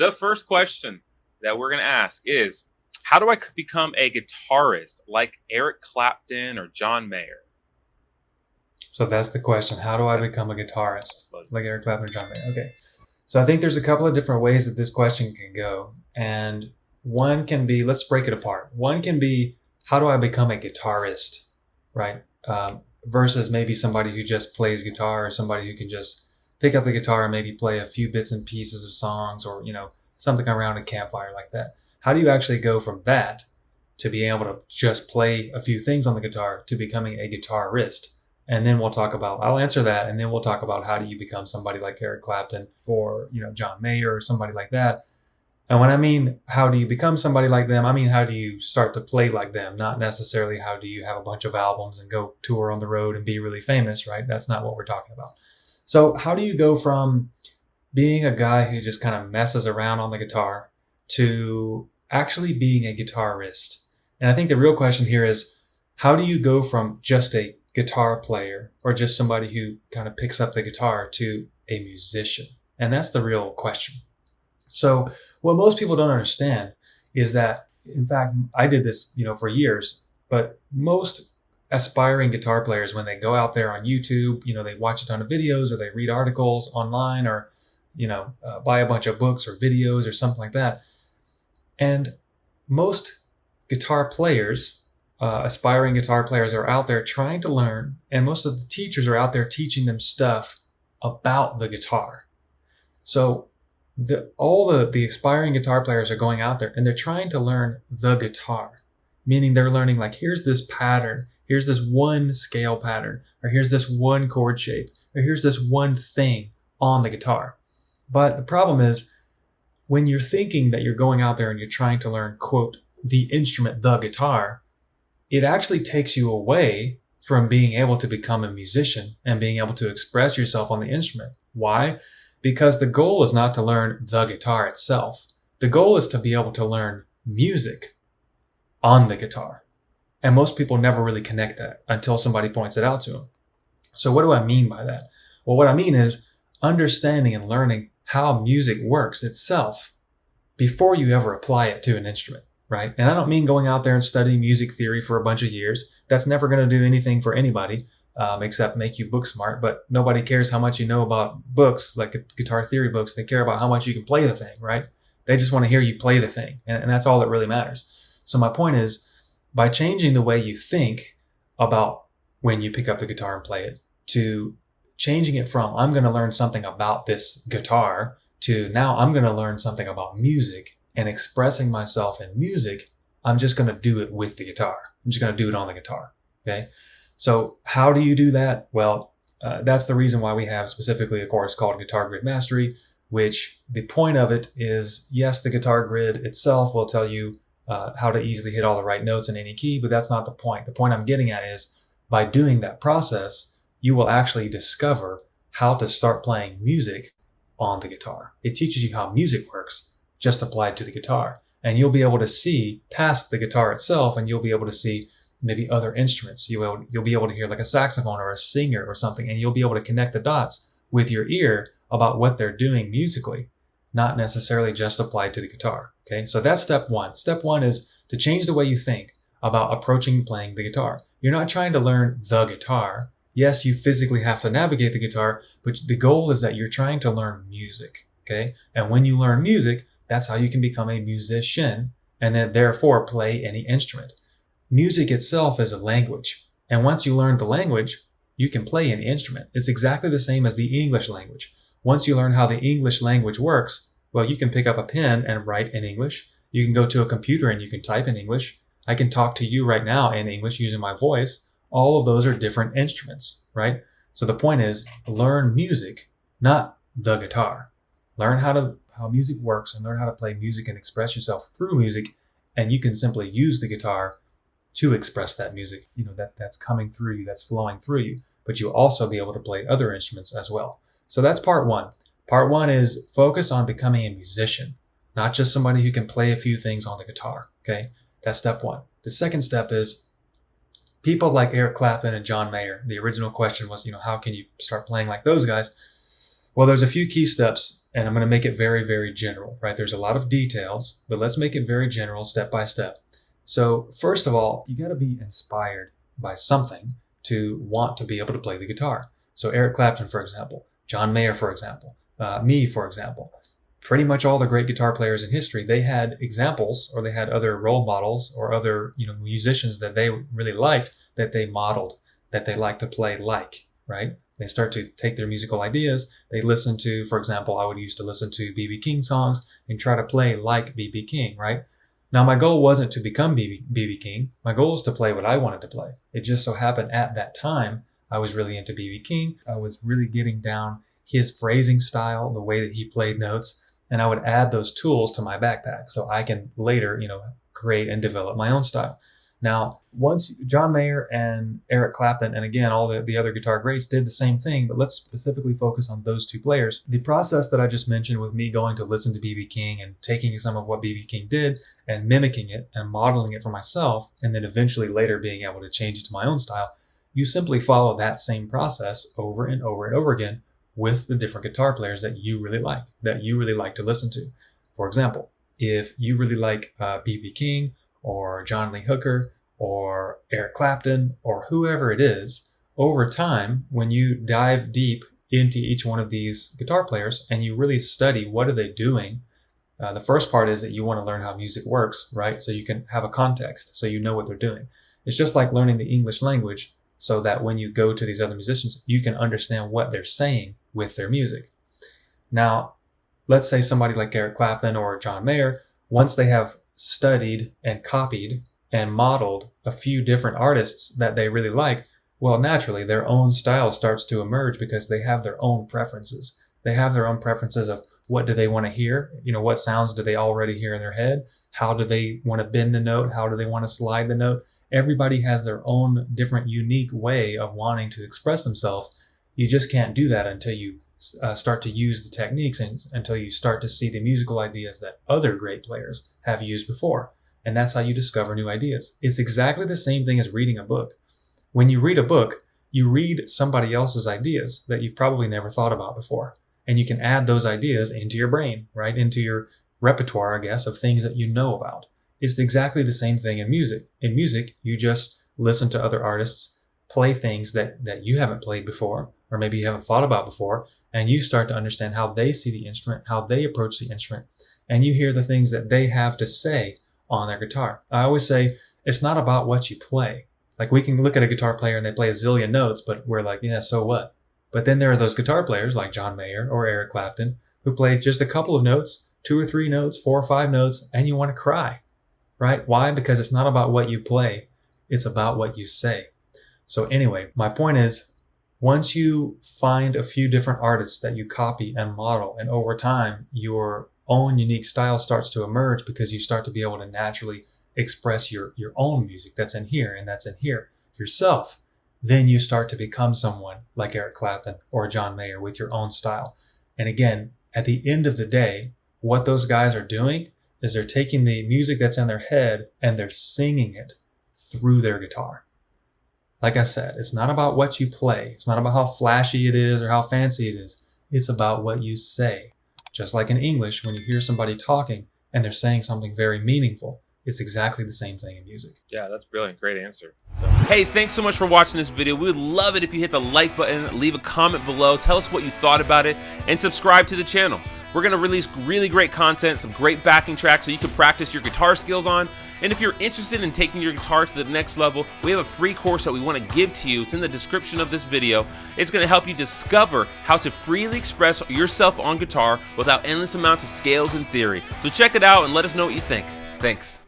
The first question that we're going to ask is, how do I become a guitarist like Eric Clapton or John Mayer? So that's the question. How do I That's become a guitarist like Eric Clapton or John Mayer? Okay. So I think there's a couple of different ways that this question can go. And one can be, let's break it apart. One can be, how do I become a guitarist, right? Versus maybe somebody who just plays guitar or somebody who can just pick up the guitar and maybe play a few bits and pieces of songs or, something around a campfire like that. How do you actually go from that to being able to just play a few things on the guitar to becoming a guitarist? And then I'll answer that, and then we'll talk about how do you become somebody like Eric Clapton or, John Mayer or somebody like that. And when I mean how do you become somebody like them, I mean how do you start to play like them, not necessarily how do you have a bunch of albums and go tour on the road and be really famous, right? That's not what we're talking about. So how do you go from being a guy who just kind of messes around on the guitar to actually being a guitarist? And I think the real question here is, how do you go from just a guitar player or just somebody who kind of picks up the guitar to a musician? And that's the real question. So what most people don't understand is that, in fact, I did this, for years, but most aspiring guitar players, when they go out there on YouTube, they watch a ton of videos or they read articles online or, buy a bunch of books or videos or something like that. And most guitar players, aspiring guitar players, are out there trying to learn, and most of the teachers are out there teaching them stuff about the guitar. So all the aspiring guitar players are going out there and they're trying to learn the guitar, meaning they're learning like, here's this pattern, here's this one scale pattern, or here's this one chord shape, or here's this one thing on the guitar. But the problem is, when you're thinking that you're going out there and you're trying to learn, quote, the instrument, the guitar, it actually takes you away from being able to become a musician and being able to express yourself on the instrument. Why? Because the goal is not to learn the guitar itself. The goal is to be able to learn music on the guitar. And most people never really connect that until somebody points it out to them. So what do I mean by that? Well, what I mean is understanding and learning how music works itself before you ever apply it to an instrument, right? And I don't mean going out there and studying music theory for a bunch of years. That's never going to do anything for anybody. Except make you book smart, but nobody cares how much you know about books, like guitar theory books. They care about how much you can play the thing, right? They just want to hear you play the thing, and that's all that really matters. So my point is, by changing the way you think about when you pick up the guitar and play it, to changing it from, I'm going to learn something about this guitar, to now I'm going to learn something about music and expressing myself in music, I'm just going to do it with the guitar. I'm just going to do it on the guitar, okay? So how do you do that? Well, that's the reason why we have specifically a course called Guitar Grid Mastery, which the point of it is, yes, the guitar grid itself will tell you how to easily hit all the right notes in any key, but that's not the point. The point I'm getting at is, by doing that process, you will actually discover how to start playing music on the guitar. It teaches you how music works, just applied to the guitar. And you'll be able to see past the guitar itself, and you'll be able to see maybe other instruments. You'll be able to hear like a saxophone or a singer or something, and you'll be able to connect the dots with your ear about what they're doing musically, not necessarily just applied to the guitar. Okay, so that's step one. Step one is to change the way you think about approaching playing the guitar. You're not trying to learn the guitar. Yes, you physically have to navigate the guitar, but the goal is that you're trying to learn music. Okay, and when you learn music, that's how you can become a musician and then therefore play any instrument. Music itself is a language. And once you learn the language, you can play any instrument. It's exactly the same as the English language. Once you learn how the English language works, well, you can pick up a pen and write in English. You can go to a computer and you can type in English. I can talk to you right now in English using my voice. All of those are different instruments, right? So the point is, learn music, not the guitar. Learn how music works and learn how to play music and express yourself through music. And you can simply use the guitar to express that music, that's coming through you, that's flowing through you. But you'll also be able to play other instruments as well. So that's part one. Part one is focus on becoming a musician, not just somebody who can play a few things on the guitar. Okay, that's step one. The second step is people like Eric Clapton and John Mayer. The original question was, how can you start playing like those guys? Well, there's a few key steps, and I'm going to make it very, very general, right? There's a lot of details, but let's make it very general, step by step. So first of all, you got to be inspired by something to want to be able to play the guitar. So Eric Clapton, for example, John Mayer, for example, me, for example, pretty much all the great guitar players in history, they had examples, or they had other role models or other, musicians that they really liked, that they modeled, that they liked to play like, right? They start to take their musical ideas. They listen to, for example, I would used to listen to B.B. King songs and try to play like B.B. King, right? Now, my goal wasn't to become B.B. King. My goal was to play what I wanted to play. It just so happened at that time, I was really into B.B. King. I was really getting down his phrasing style, the way that he played notes, and I would add those tools to my backpack so I can later, create and develop my own style. Now, once John Mayer and Eric Clapton, and again, all the other guitar greats did the same thing, but let's specifically focus on those two players. The process that I just mentioned with me going to listen to B.B. King and taking some of what B.B. King did and mimicking it and modeling it for myself, and then eventually later being able to change it to my own style, you simply follow that same process over and over and over again with the different guitar players that you really like to listen to. For example, if you really like B.B. King, or John Lee Hooker, or Eric Clapton, or whoever it is, over time, when you dive deep into each one of these guitar players and you really study what are they doing, the first part is that you want to learn how music works, right? So you can have a context, so you know what they're doing. It's just like learning the English language, so that when you go to these other musicians, you can understand what they're saying with their music. Now, let's say somebody like Eric Clapton or John Mayer, once they have studied and copied and modeled a few different artists that they really like, well, naturally, their own style starts to emerge because they have their own preferences. They have their own preferences of what do they want to hear? What sounds do they already hear in their head? How do they want to bend the note? How do they want to slide the note? Everybody has their own different, unique way of wanting to express themselves. You just can't do that until you start to use the techniques and until you start to see the musical ideas that other great players have used before. And that's how you discover new ideas. It's exactly the same thing as reading a book. When you read a book, you read somebody else's ideas that you've probably never thought about before. And you can add those ideas into your brain, right? Into your repertoire, I guess, of things that you know about. It's exactly the same thing in music. In music, you just listen to other artists play things that you haven't played before, or maybe you haven't thought about before, and you start to understand how they see the instrument, how they approach the instrument, and you hear the things that they have to say on their guitar. I always say it's not about what you play. Like, we can look at a guitar player and they play a zillion notes, but we're like, yeah, so what? But then there are those guitar players like John Mayer or Eric Clapton who play just a couple of notes, 2 or 3 notes, 4 or 5 notes, and you want to cry, right? Why? Because it's not about what you play. It's about what you say. So anyway, my point is, once you find a few different artists that you copy and model, and over time, your own unique style starts to emerge because you start to be able to naturally express your own music that's in here and that's in here yourself, then you start to become someone like Eric Clapton or John Mayer with your own style. And again, at the end of the day, what those guys are doing is they're taking the music that's in their head and they're singing it through their guitar. Like I said, it's not about what you play. It's not about how flashy it is or how fancy it is. It's about what you say. Just like in English, when you hear somebody talking and they're saying something very meaningful, it's exactly the same thing in music. Yeah, that's brilliant. Great answer. So, hey, thanks so much for watching this video. We would love it if you hit the like button, leave a comment below, tell us what you thought about it, and subscribe to the channel. We're going to release really great content, some great backing tracks so you can practice your guitar skills on. And if you're interested in taking your guitar to the next level, we have a free course that we want to give to you. It's in the description of this video. It's going to help you discover how to freely express yourself on guitar without endless amounts of scales and theory. So check it out and let us know what you think. Thanks.